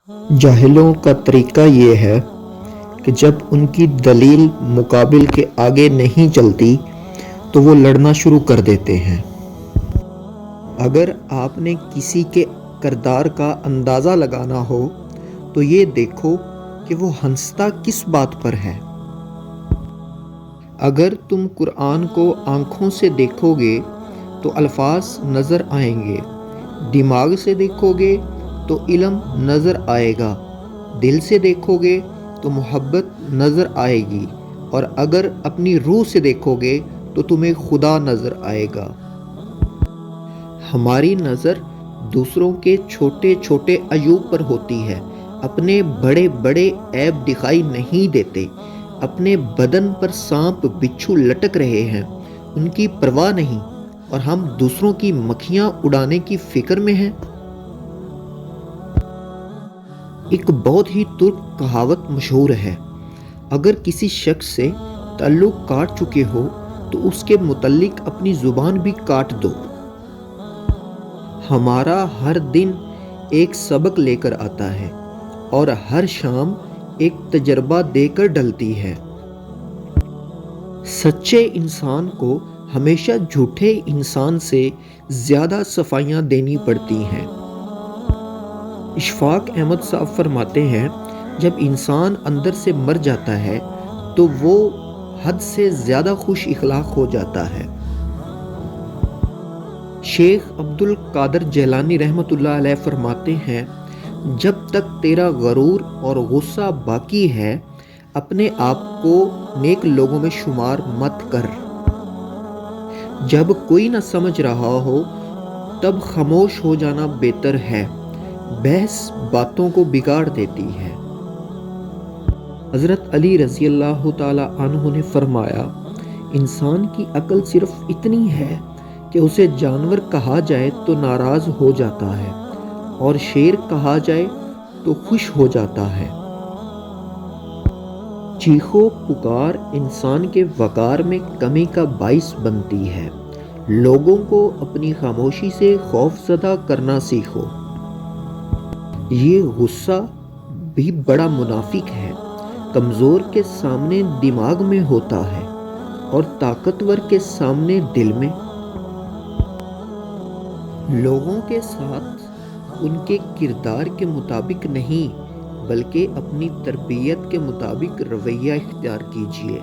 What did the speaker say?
جاہلوں کا طریقہ یہ ہے کہ جب ان کی دلیل مقابل کے آگے نہیں چلتی تو وہ لڑنا شروع کر دیتے ہیں۔ اگر آپ نے کسی کے کردار کا اندازہ لگانا ہو تو یہ دیکھو کہ وہ ہنستا کس بات پر ہے۔ اگر تم قرآن کو آنکھوں سے دیکھو گے تو الفاظ نظر آئیں گے، دماغ سے دیکھو گے تو علم نظر آئے گا، دل سے دیکھو گے تو محبت نظر آئے گی، اور اگر اپنی روح سے دیکھو گے تو تمہیں خدا نظر آئے گا۔ ہماری نظر دوسروں کے چھوٹے چھوٹے عیوب پر ہوتی ہے، اپنے بڑے بڑے عیب دکھائی نہیں دیتے۔ اپنے بدن پر سانپ بچھو لٹک رہے ہیں، ان کی پرواہ نہیں، اور ہم دوسروں کی مکھیاں اڑانے کی فکر میں ہیں۔ ایک بہت ہی ترک کہاوت مشہور ہے، اگر کسی شخص سے تعلق کاٹ چکے ہو تو اس کے متعلق اپنی زبان بھی کاٹ دو۔ ہمارا ہر دن ایک سبق لے کر آتا ہے اور ہر شام ایک تجربہ دے کر ڈلتی ہے۔ سچے انسان کو ہمیشہ جھوٹے انسان سے زیادہ صفائیاں دینی پڑتی ہیں۔ اشفاق احمد صاحب فرماتے ہیں، جب انسان اندر سے مر جاتا ہے تو وہ حد سے زیادہ خوش اخلاق ہو جاتا ہے۔ شیخ عبد القادر جیلانی رحمۃ اللہ علیہ فرماتے ہیں، جب تک تیرا غرور اور غصہ باقی ہے اپنے آپ کو نیک لوگوں میں شمار مت کر۔ جب کوئی نہ سمجھ رہا ہو تب خاموش ہو جانا بہتر ہے، بحث باتوں کو بگاڑ دیتی ہے۔ حضرت علی رضی اللہ تعالی عنہ نے فرمایا، انسان کی عقل صرف اتنی ہے کہ اسے جانور کہا جائے تو ناراض ہو جاتا ہے اور شیر کہا جائے تو خوش ہو جاتا ہے۔ چیخو پکار انسان کے وقار میں کمی کا باعث بنتی ہے۔ لوگوں کو اپنی خاموشی سے خوف زدہ کرنا سیکھو۔ یہ غصہ بھی بڑا منافق ہے، کمزور کے سامنے دماغ میں ہوتا ہے اور طاقتور کے سامنے دل میں۔ لوگوں کے ساتھ ان کے کردار کے مطابق نہیں بلکہ اپنی تربیت کے مطابق رویہ اختیار کیجیے۔